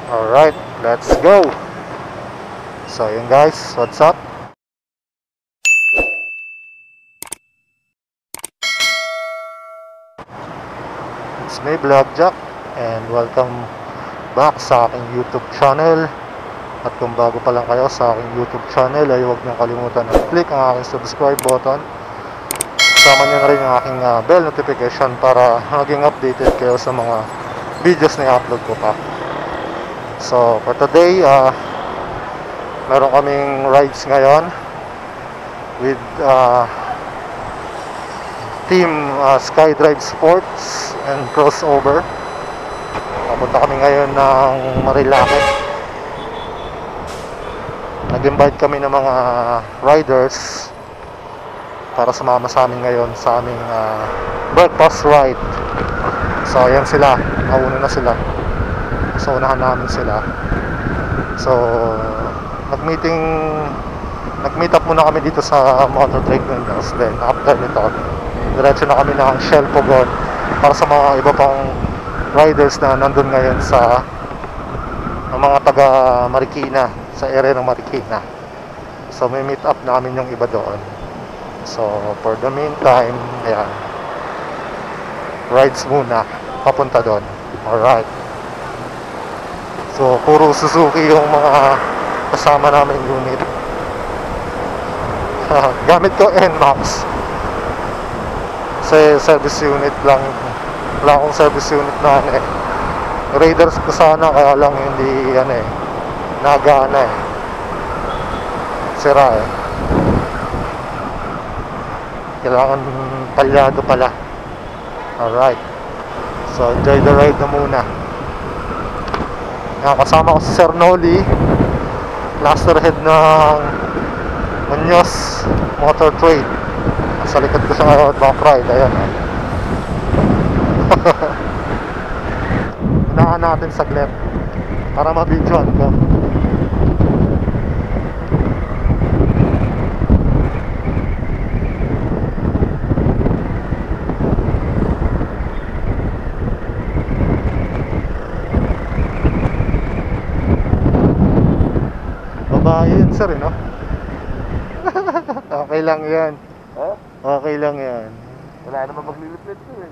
Alright, let's go. So yun guys, what's up? It's me, Vlogjack, and welcome back sa aking YouTube channel. At kung bago pa lang kayo sa aking YouTube channel, ay huwag niyong kalimutan na click ang aking subscribe button. Kasama niyo na rin ang aking bell notification para maging updated kayo sa mga videos na i-upload ko pa. So for today, meron kaming rides ngayon with Team Skydrive Sports and Crossover. Papunta kami ngayon ng Marilake. Nag-invite kami ng mga riders para sumama sa amin ngayon sa aming breakfast ride. So ayan sila, nauna na sila. So unahan namin sila. So nag-meet up muna kami dito sa Motor Trade Windows. Then after nito, diretso na kami ng Shell Pogon para sa mga iba pang riders na nandun ngayon sa mga taga Marikina, sa area ng Marikina. So may meet up namin yung iba doon. So for the meantime, ayan, rides muna papunta doon. Alright, so puro Suzuki yung mga kasama namin unit. Gamit ko NMAX kasi service unit lang. Wala akong service unit na Raiders ko sana, kaya lang hindi nagana sira kailangan palyado pala. Alright, so enjoy the ride na muna. Kasama ko si Sir Noli, cluster head ng Muñoz Motor Trade. Sa likod ko siya ngayon, back ride, ayan. Unahan natin saglit para mabidyoan ko. Babae yun sir, no? Okay lang yan. Huh? Okay lang yan. Wala naman magliliplit ko eh.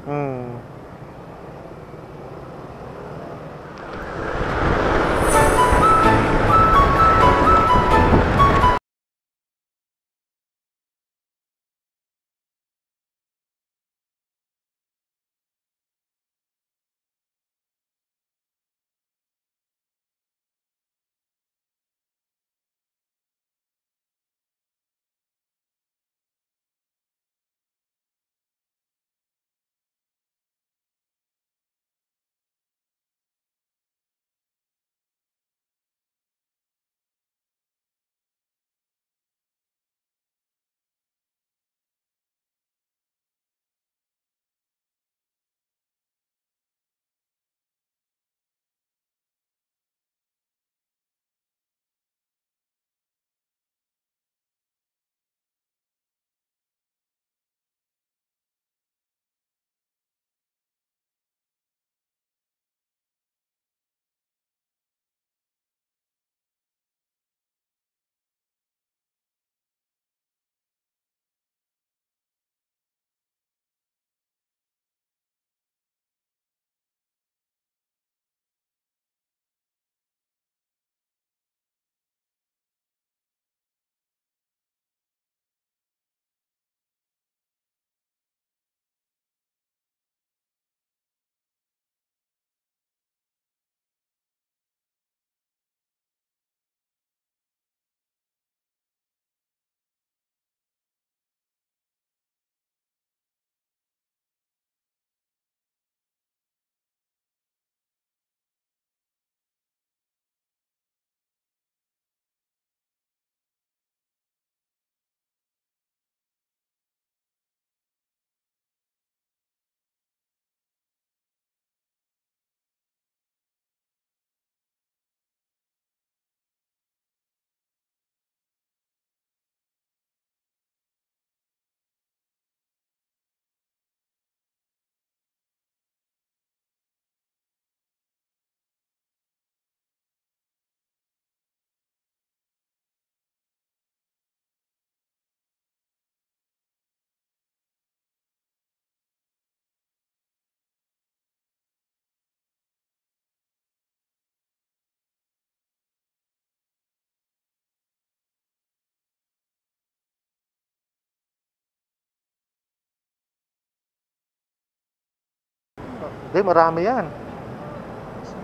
Hindi, marami yan.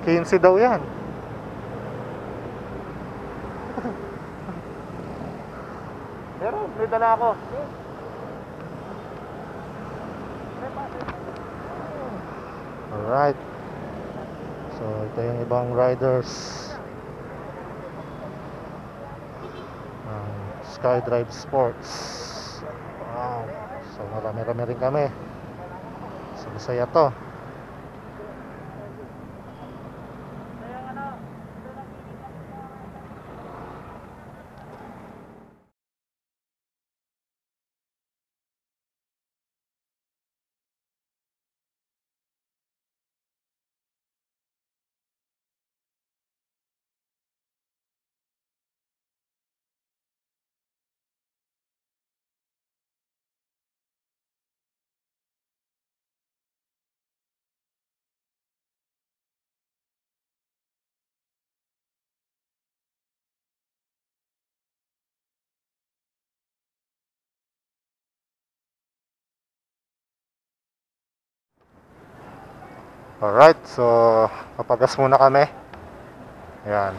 15 daw yan. Pero, may dala ako. Alright. So, ito yung ibang riders. Skydrive Sports. Wow. So, marami-rami rin kami. So, masaya to. Alright, so papagas muna kami. Ayan.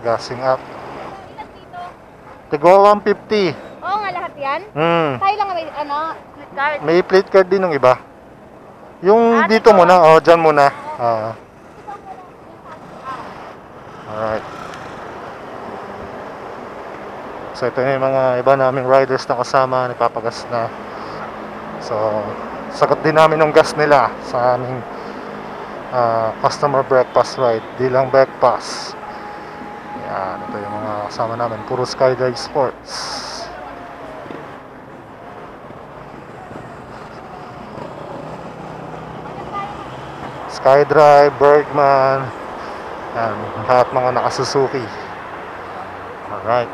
Gassing up. Tigo 150. Oo nga, lahat yan? Tayo lang may, split card. May plate card din ng iba. Yung dito muna, dyan muna. Alright. So ito yung mga iba naming riders na kasama, nagpapagas na. So, sagot din namin yung gas nila sa aming customer breakfast ride. Di lang breakfast. Yan, ito yung mga kasama namin. Puro Skydrive Sports. Skydrive, Bergman. Yan, lahat mga naka-Suzuki. Alright.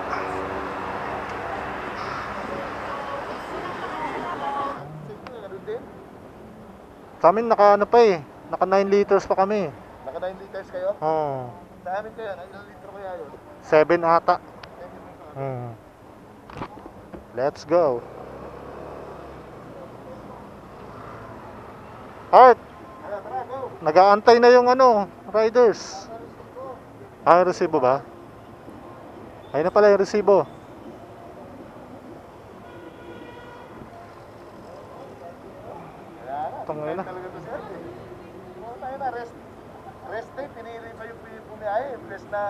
Sa amin naka ano pa naka 9 liters pa kami. Naka 9 liters kayo? Oo. Sa amin kayo, ilang litro kaya yun? 7 ata. Let's go. Art, Tara, go! nag-aantay na yung riders. Yung resibo ba? Ayun na pala yung resibo. Tungay na. Talaga to sir. Oo, tayo na, rest day, pinili pa yung pumiyahe. Rest na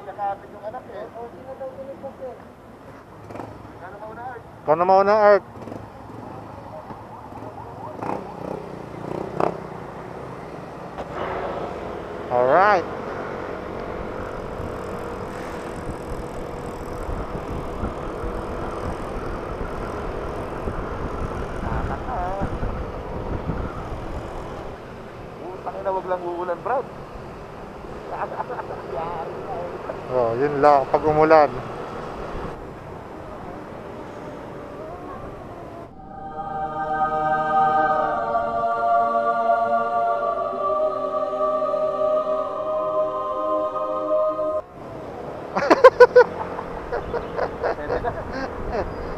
yakapin yung anak eh. Oo, sino daw pinili sir? Kano mauna, Art? Ikaw na mauna, Art. Alright. Tangina, wag lang uulan, Brad. Oh, yun lang pag umulan.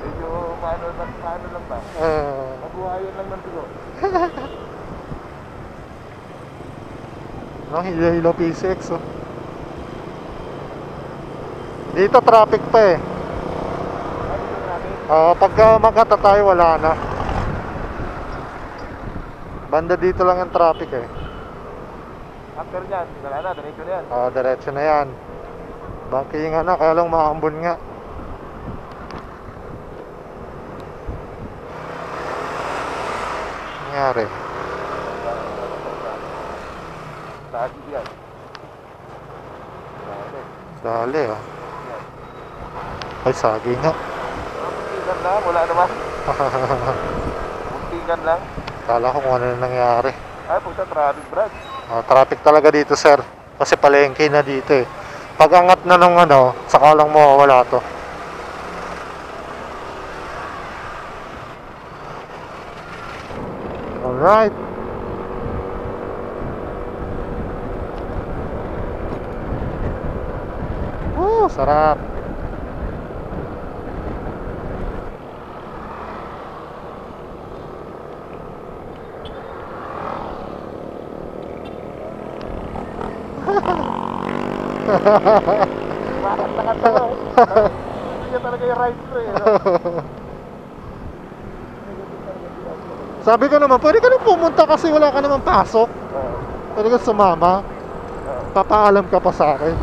Medyo paano lang ba? Mabuhayan lang ng dugo. Hilo P6 oh. Dito traffic pa pagka magkata tayo wala na. Banda dito lang ang traffic After nyan, wala na, diretso na yan. Diretso na yan. Bangkingan na, kaya lang maambon nga. Nangyari. Lagi yan. Dali Ay, sagi nga. Muntikan lang, wala naman. Muntikan lang. Kala ko kung ano na nangyari. Ay, puta, traffic, Brad. Traffic talaga dito, sir. Kasi palengke na dito Pag angat na nung saka lang mawawala to. Alright. Sarap. Bakit nakatawa eh. Hindi niya talaga yung right ko eh. No? Sabi ko naman, pwede ka na pumunta kasi wala ka naman pasok. Pwede ka sumama. Papaalam ka pa sa akin.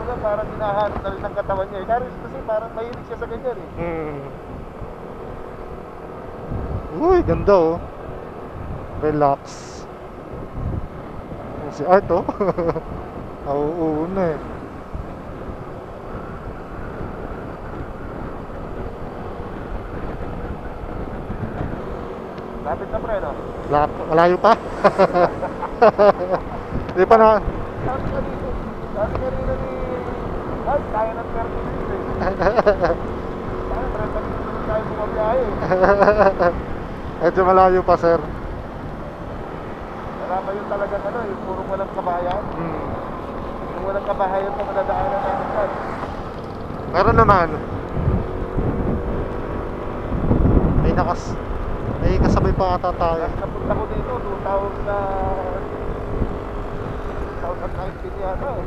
Wala, parang hinahanap na rin ng katawan niya eh. Kasi parang mahilig siya sa ganyan eh. Uy, ganda oh. Relax. Si Art oh. Nauuna eh. Lapit na pre, no? Malayo pa. Hindi pa na. Sabi kanina ni... Ay, kaya ng 30 minutes eh. Kaya 30 minutes tayo bumabiyahe eh. Medyo malayo pa, sir. Wala ba yun talagang ano, yung purong walang kabahayan? Yung walang kabahayan na madadaanan natin yan. Meron naman. May kasabay pa ata tayo. Napunta ko dito, 2019 yata eh.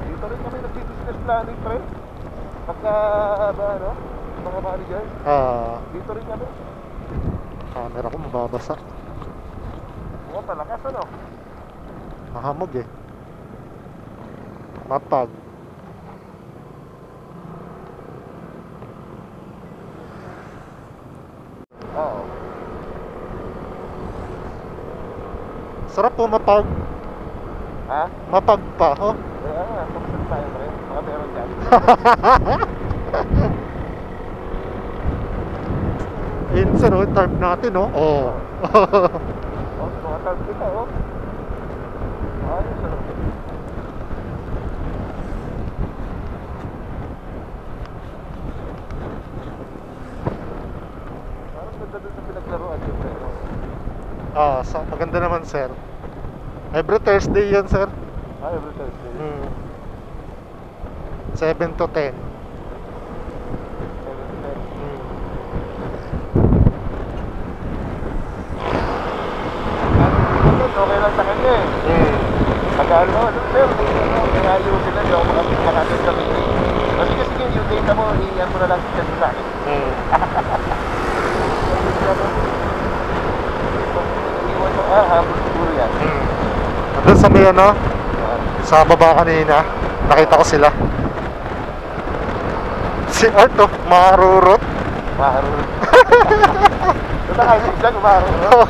Dito rin kami nag-business planning, pre. Pagka, ano, mga managers. Dito rin kami. Camera ko mababasa. Oo, palakas ano? Mahamog eh. Mapag. Oo. Sarap po mapag. Ha? Mapag pa, oh. Kaya nga, tapos tayo pre. Mga meron dyan. Ayun sir, oh, tarp natin, oh. Oh. Oh, mga tarp kita, oh. Ayos, ano? Parang ganda dun sa pinaglaruan yun, pre. Maganda naman sir. Every Thursday yan sir. Every Thursday. 7 to 10. Okay lang sa kanya eh. Pag-ano, sir, may ayusin na, hindi ako makakasal kami. Sige, yung data mo, iyan mo na lang sa akin. Iwan mo, habol siguro yan. Doon sa may ano, sa baba kanina, nakita ko sila. Si Art oh, marurot. Marurot. Ito na kayo dyan, marurot.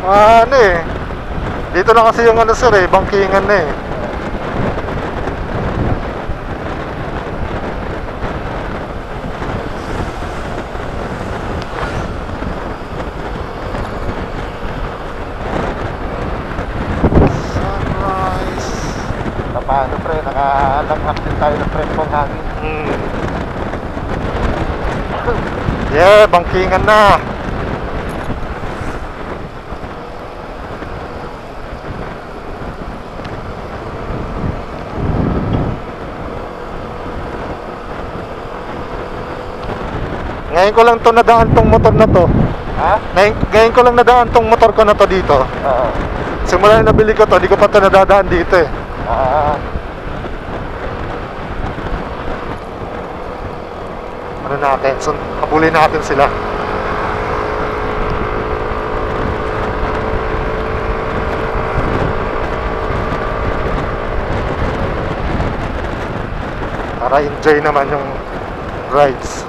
Ano eh. Dito na kasi yung ano sir eh, bangkingan na eh. Sunrise. Paano pre, nakalanghap din tayo ng prempong hangin. Yeah, bangkingan na. Ngayon ko lang to nadaan tong motor na to. Ha? Ngayon ko lang nadaan tong motor ko na to dito. Simula na nabili ko to, di ko pa to nadadaan dito eh. Ano natin? So, habulin natin sila. Para enjoy naman yung rides.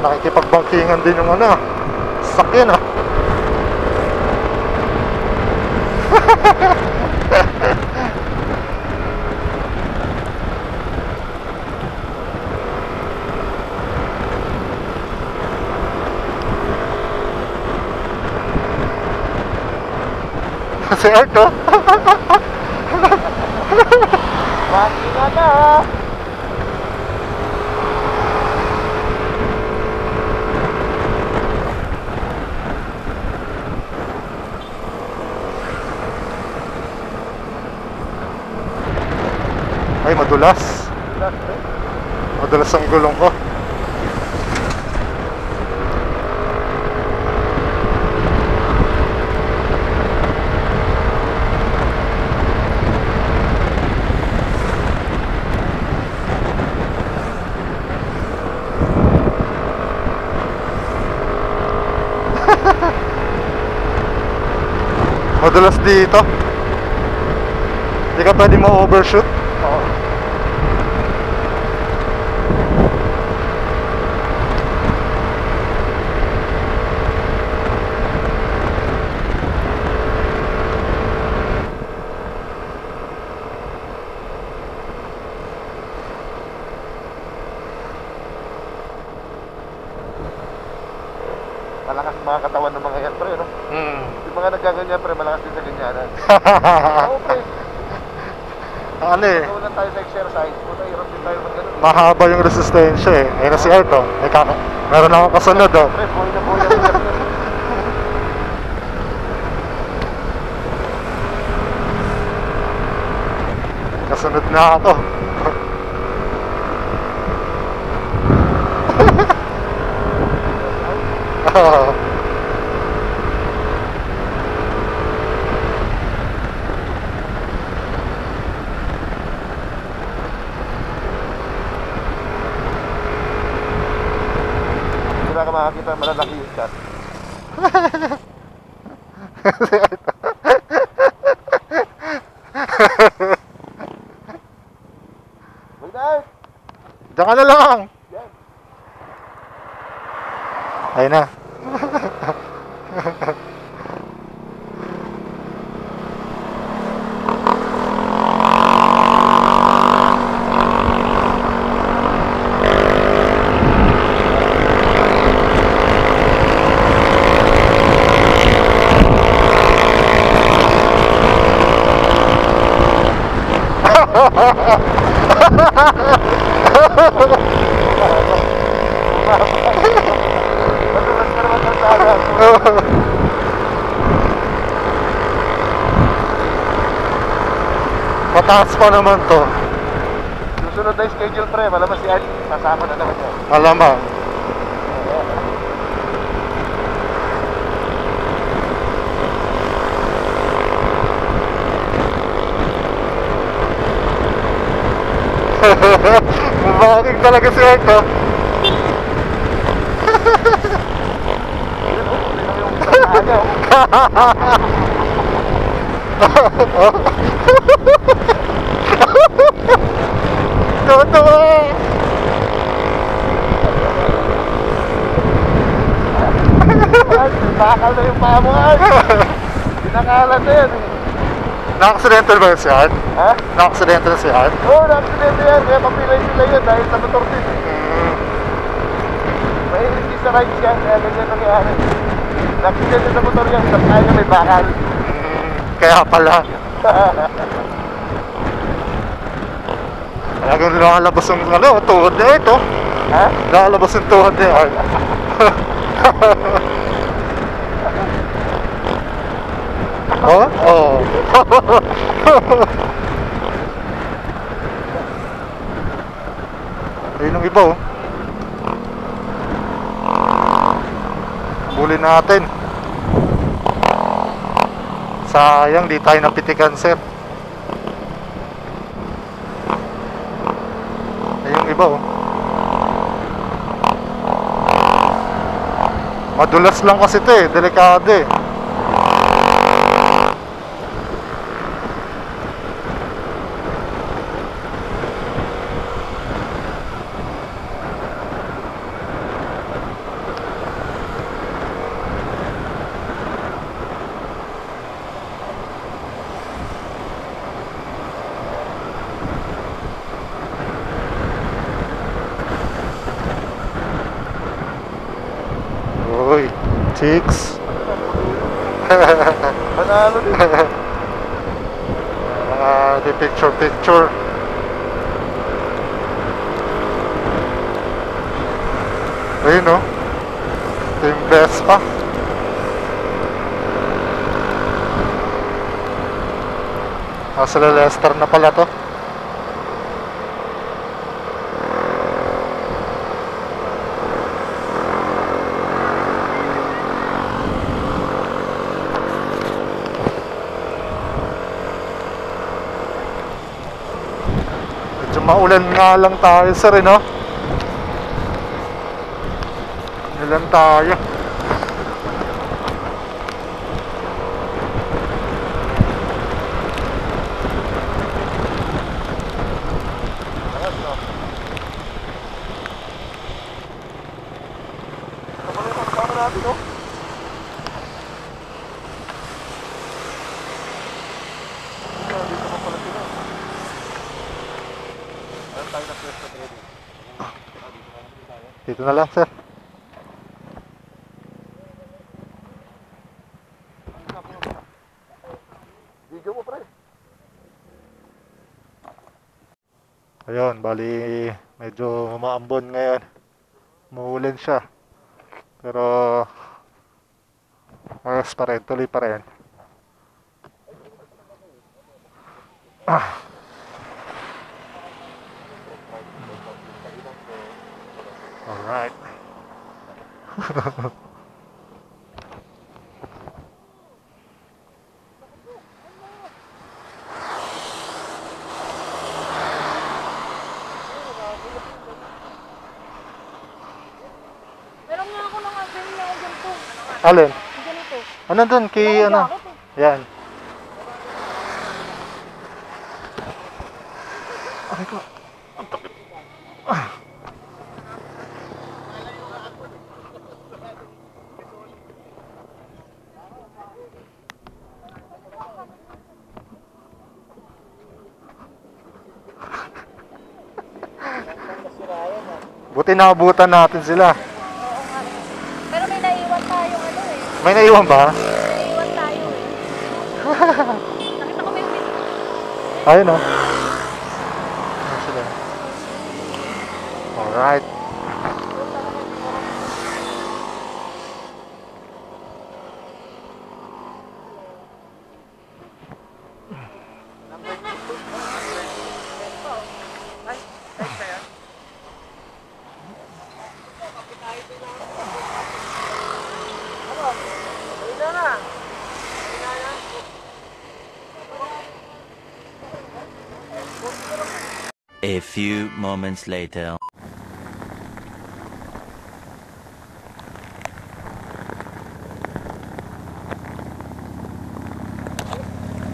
Nakikipagbangkingan din yung ano, sakyan ah. Si Art oh. Makina na. Ay, madulas. Madulas ang gulong ko. Madulas dito. Hindi ka pwede ma-overshoot. Oo. Malakas mga katawan ng mga yan, pre, no? Yung mga nagkaganyan, pre, malakas din sa ganyanan. Oo, pre. Ano eh, Nakunan tayo sa exercise. Puta, hirap din tayo mag-ganun. mahaba yung resistensya eh. Ayun na si Art oh. Meron akong kasunod oh. Pre, buhay na buhay ako yan. Kasunod na ako. Wala ka makakita, malalaki yung chat. Good night! Diyan ka na lang. Yan. Ayun na. Matulas ka naman ng sana. Pataas pa naman to. Susunod na yung schedule, pre. Malamang si Art, kasama na naman yan. Alamang. Mabaking talaga si Art oh. Ayun, oh, hindi na yung kanya, oh. Tuwa-tuwa. Art, bakal na yung paa mo, Art. Pinakalat na yan, eh. Naka-accidental ba yun si Art? Ha? Naka-accidental si Art? Oo, na-accidente yan. Kaya papilay-pilay yan dahil sa motor din. Mahilig din sa rides yan, kaya ganyan nangyari. Na-accidente sa motor yan, sa kaya may bakal. Kaya pala. Talagang lumalabas yung ano, tuhod na ito. Ha? Lumalabas yung tuhod ni Art. Oh? Oo. Ayun yung iba oh. Huli natin. Sayang, di tayo napitikan, sir. Ayun yung iba oh. Madulas lang kasi ito eh, delikado eh. Uy, chicks. Manalo din. Di picture. Ayun oh. Ito yung Vespa. Nasa Lester na pala to. Medyo maulan nga lang tayo, sir, no? Ulan tayo. Dito na lang, sir. Video mo, pre. Ayun, bali medyo maambon ngayon. Maulan siya. Pero ayos pa rin, tuloy pa rin. Alright. Meron nga ako ng ganito. Alin? Ganito. Ano dun? Kay ano? Yan. Ay ko. Buti naabutan natin sila. Oo nga. Pero may naiwan tayong ano eh. May naiwan ba? May naiwan tayo eh. Nakita ko may ulit. Ayun o. Ano sila? Alright. A few moments later.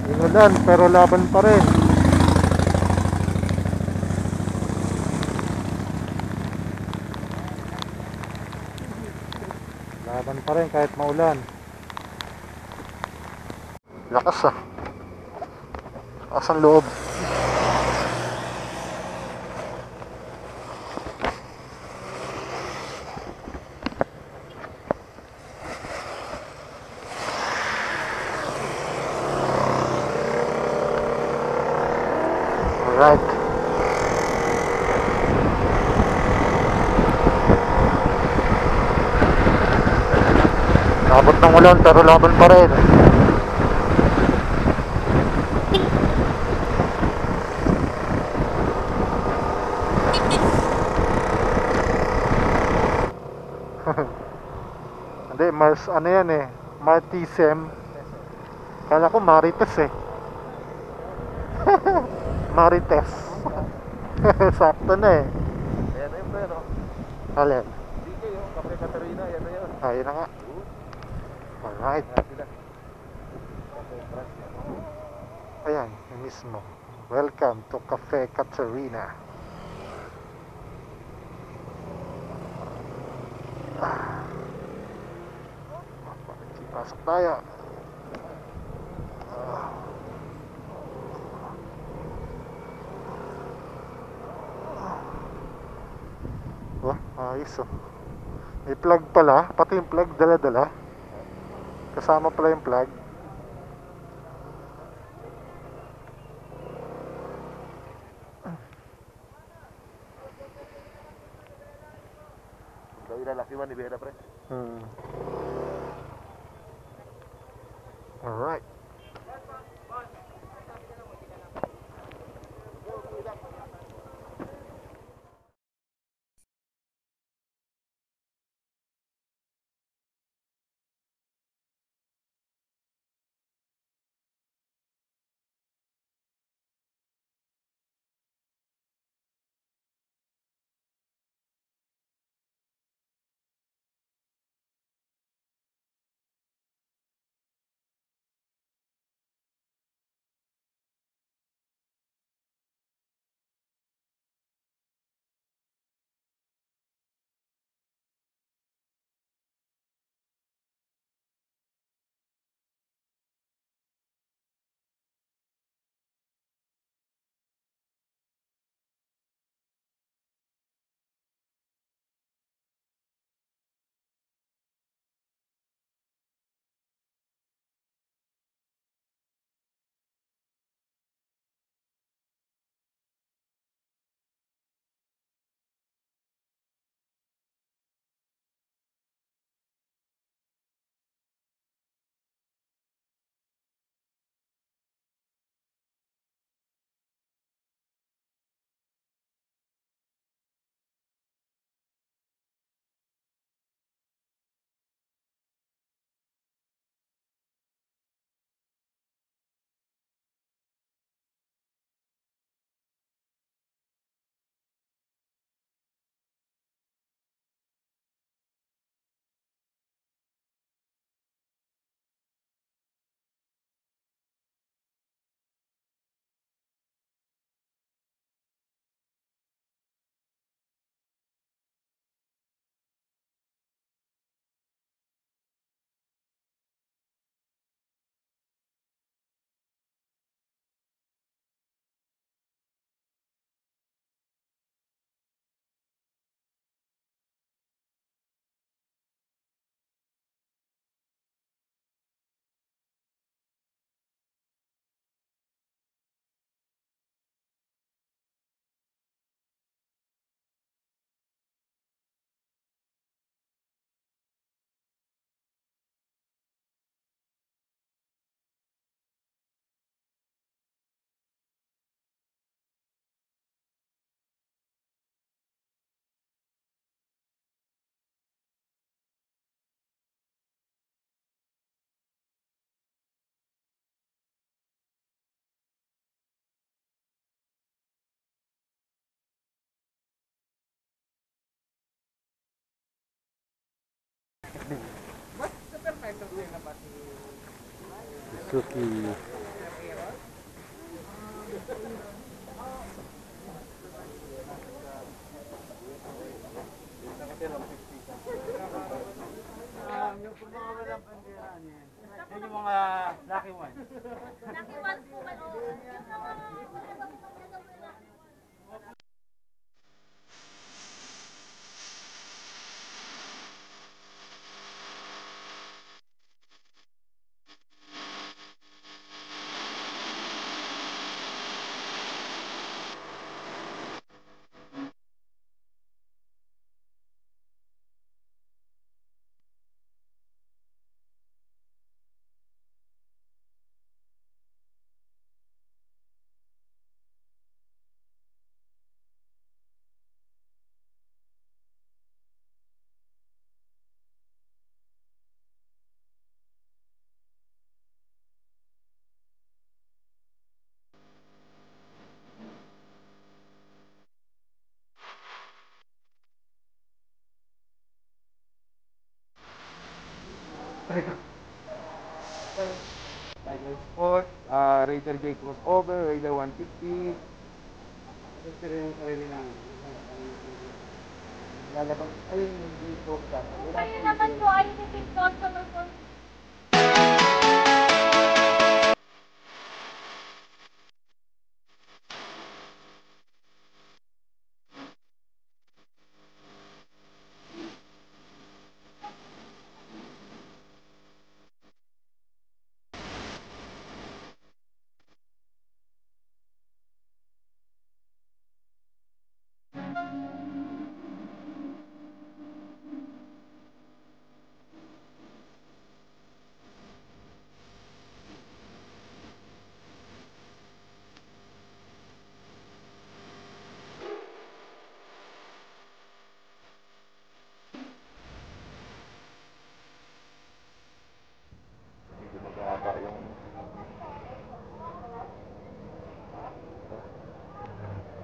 Inulan pero laban pa rin. Laban pa rin kahit maulan. Lakas ah. Lakas ang loob. Alright. Labot ng ulan pero laban pa rin. Hindi, mas ano yan eh, Martisem. Kala ko Marites eh. Marites. Sakto na eh. Ayan na yun, pre, no? Alin? DK, yung Cafe Caterina, yan na yun. Ayun na nga. Alright. Sila. Ayan, yun mismo. Welcome to Cafe Caterina. Pasok tayo. Oh, ayos oh. May plug pala, pati yung plug dala-dala. Kasama pala yung plug. Gawin na laki man ni Bera, pre. Alright. Suzuki. Yung pagkakawalang pandiran yan. Yan yung mga lucky one. Lucky ones po ba? Oo. Yung mga Tiger Sport, Raider J crossover, Raider 150. Ito rin yung sarili namin. Lalabang, ayun yung dito ka. Kayo naman po ay repeat customer po.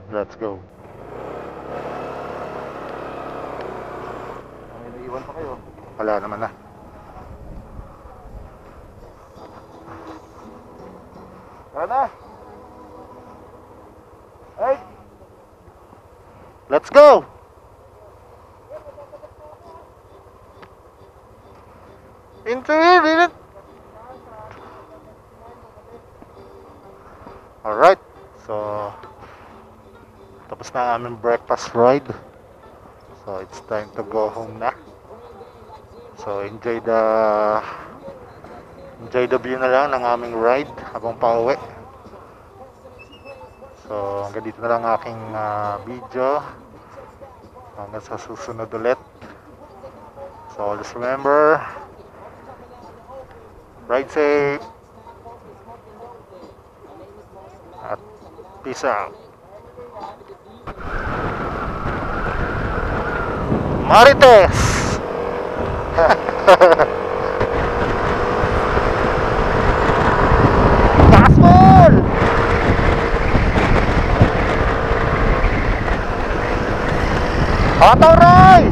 Let's go. May naiwan pa kayo. Wala naman na. Tara na! Ay! Let's go! Into it! Alright, so tapos na ang aming breakfast ride. So it's time to go home na. So enjoy the view na lang ng aming ride habang pauwi. So hanggang dito na lang aking video. Hanggang sa susunod ulit. So just remember, ride safe at peace out. Marites! Gospel! Hataray!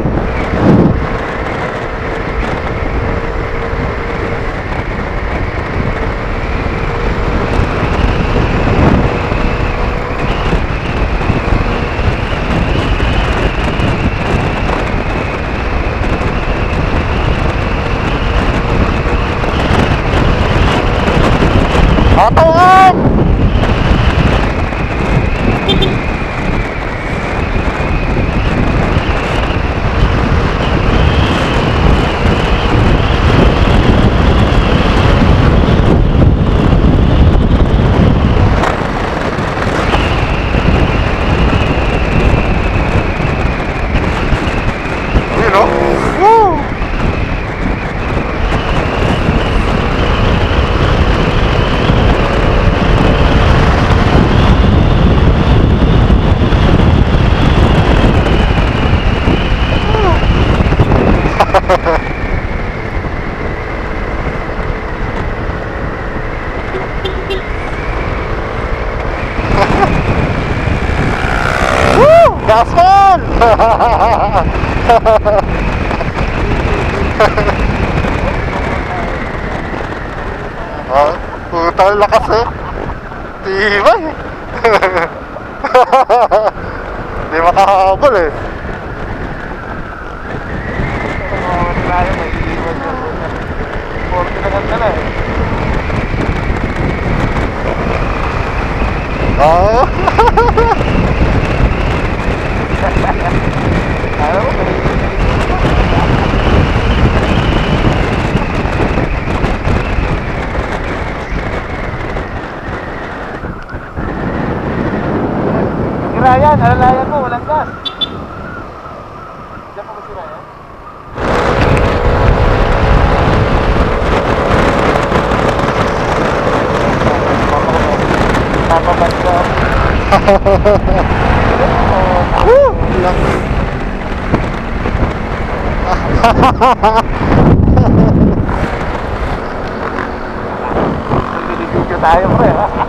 Hatawan! You know? Woo! Woo! Gospel! Total lakas eh. Tibay. Hindi makahabol eh. Tayo, may iwan na. 40 na ganda na eh. Oo. Alam mo, may si Ryan, alalayan mo, walang gas. Diyan pa ba si Ryan? Papabad ka. Lang. Nililipid tayo pre ha.